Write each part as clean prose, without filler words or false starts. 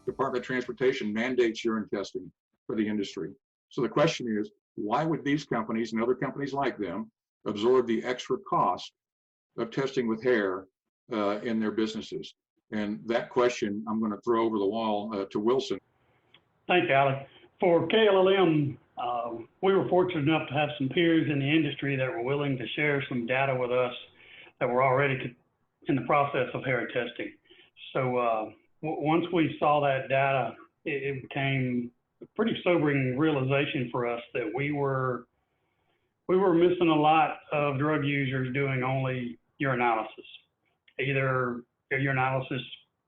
Department of Transportation mandates urine testing for the industry. So the question is, why would these companies and other companies like them absorb the extra cost of testing with hair in their businesses? And that question I'm going to throw over the wall to Wilson. Thank you, Alex. For KLLM, we were fortunate enough to have some peers in the industry that were willing to share some data with us that were already in the process of hair testing. So once we saw that data, it became a pretty sobering realization for us that we were missing a lot of drug users doing only urinalysis. Either their urinalysis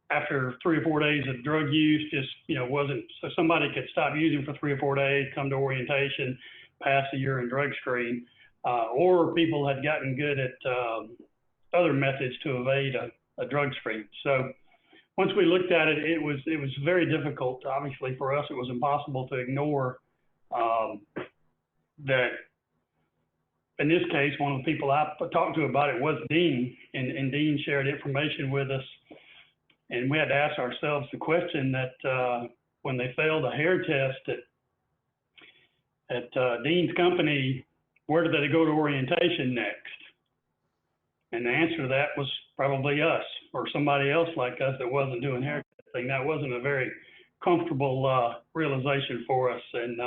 after 3 or 4 days of drug use just wasn't, so somebody could stop using for 3 or 4 days, come to orientation, pass the urine drug screen, or people had gotten good at other methods to evade a drug screen. So once we looked at it, it was very difficult. Obviously, for us, it was impossible to ignore that. In this case, one of the people I talked to about it was Dean, and Dean shared information with us. And we had to ask ourselves the question that when they failed a hair test at Dean's company, where did they go to orientation next? And the answer to that was probably us or somebody else like us that wasn't doing hair testing. That wasn't a very comfortable realization for us, and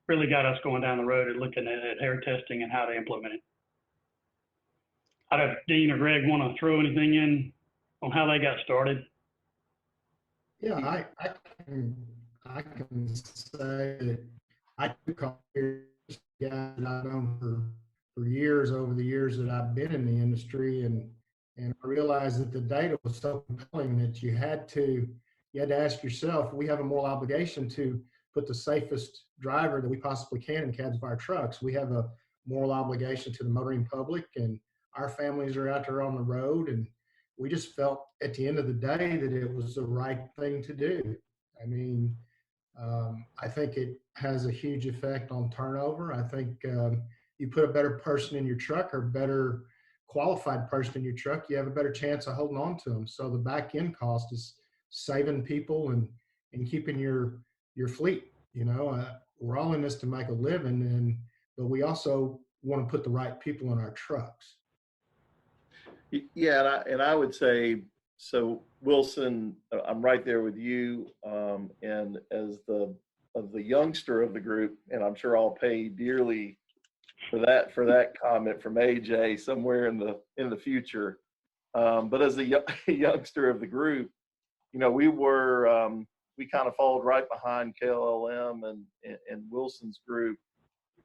really got us going down the road and looking at hair testing and how to implement it. I don't know if Dean or Greg want to throw anything in on how they got started. Yeah, I can say that I took on guys that I've known for years, over the years that I've been in the industry, and I realized that the data was so compelling that you had to ask yourself, we have a moral obligation to put the safest driver that we possibly can in cabs of our trucks. We have a moral obligation to the motoring public, and our families are out there on the road, and we just felt at the end of the day that it was the right thing to do. I mean, I think it has a huge effect on turnover. I think you put a better person in your truck, or better qualified person in your truck, you have a better chance of holding on to them. So the back end cost is saving people and keeping your fleet. We're all in this to make a living, but we also want to put the right people in our trucks. Yeah, and I would say, so Wilson, I'm right there with you. And as the youngster of the group, and I'm sure I'll pay dearly for that comment from AJ somewhere in the future. But as a youngster of the group, we kind of followed right behind KLLM and Wilson's group,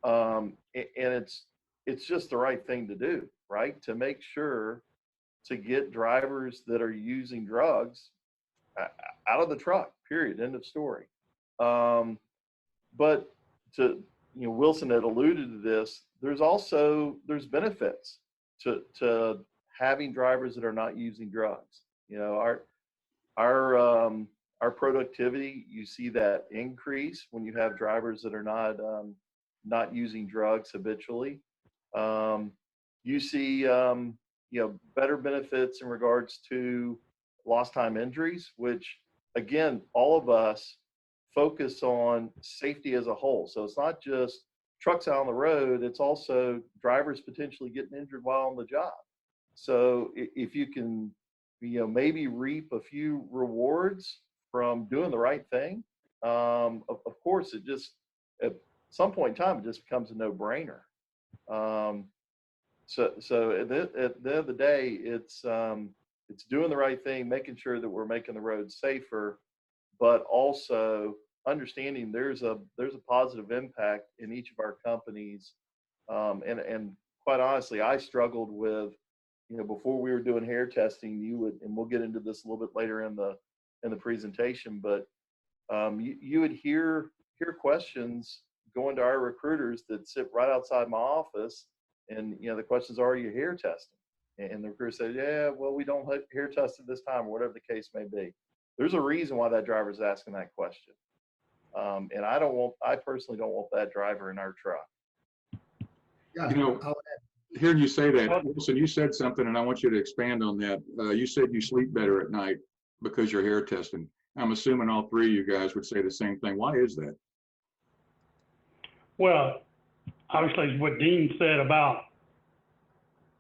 and it's just the right thing to do, right? To make sure to get drivers that are using drugs out of the truck, period, end of story. But Wilson had alluded to this, there's benefits to having drivers that are not using drugs. Our productivity, you see that increase when you have drivers that are not using drugs habitually. You see better benefits in regards to lost time injuries, which again, all of us focus on safety as a whole. So it's not just trucks out on the road, it's also drivers potentially getting injured while on the job. So if you can, maybe reap a few rewards from doing the right thing, of course, it just, at some point in time, it just becomes a no-brainer. So at the end of the day, it's doing the right thing, making sure that we're making the roads safer, but also understanding there's a positive impact in each of our companies. And quite honestly, I struggled with, before we were doing hair testing, and we'll get into this a little bit later in the presentation, but you would hear questions going to our recruiters that sit right outside my office, and the questions are you hair testing? And the recruiter said, yeah, well, we don't hair test at this time, or whatever the case may be. There's a reason why that driver's asking that question. And I personally don't want that driver in our truck. Yeah, Hearing you say that, Wilson, you said something, and I want you to expand on that. You said you sleep better at night because you're hair testing. I'm assuming all three of you guys would say the same thing. Why is that? Well, obviously, what Dean said about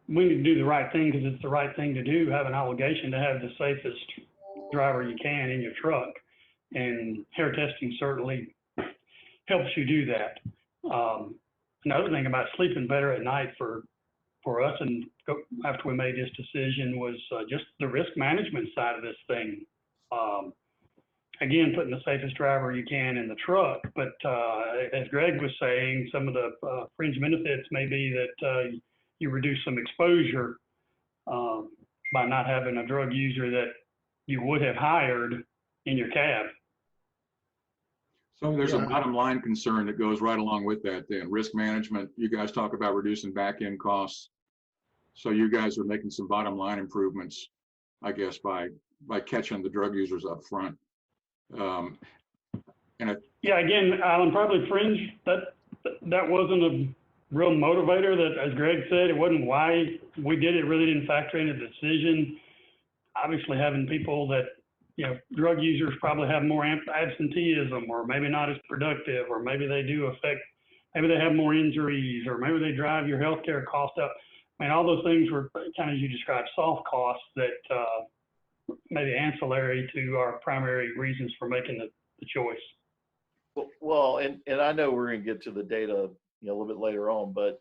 we need to do the right thing because it's the right thing to do, have an obligation to have the safest driver you can in your truck. And hair testing certainly helps you do that. Another thing about sleeping better at night for us, and after we made this decision, was just the risk management side of this thing. Again, putting the safest driver you can in the truck, but as Greg was saying, some of the fringe benefits may be that you reduce some exposure by not having a drug user that you would have hired in your cab. So there's a bottom line concern that goes right along with that then. Risk management, you guys talk about reducing back end costs. So you guys are making some bottom line improvements, I guess, by catching the drug users up front. Yeah, again, Alan, probably fringe, that wasn't a real motivator. That, as Greg said, it wasn't why we did it. Really didn't factor into the decision. Obviously, having people that, drug users probably have more absenteeism, or maybe not as productive, or maybe they maybe they have more injuries, or maybe they drive your healthcare cost up. I mean, all those things were kind of, as you described, soft costs that maybe ancillary to our primary reasons for making the choice. Well, and I know we're going to get to the data, a little bit later on, but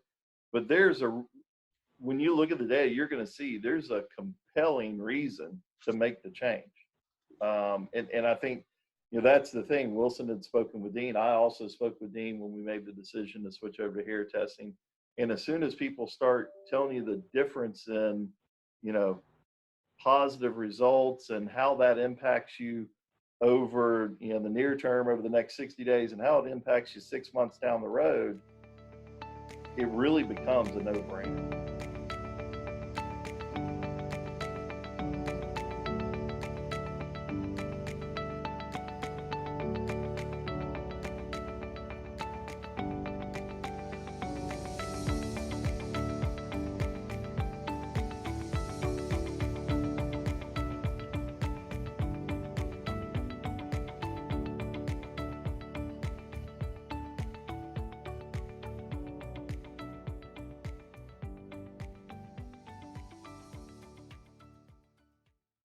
when you look at the data, you're going to see there's a compelling reason to make the change. And I think, that's the thing. Wilson had spoken with Dean. I also spoke with Dean when we made the decision to switch over to hair testing. And as soon as people start telling you the difference in, positive results and how that impacts you over, the near term, over the next 60 days, and how it impacts you 6 months down the road, it really becomes a no-brainer.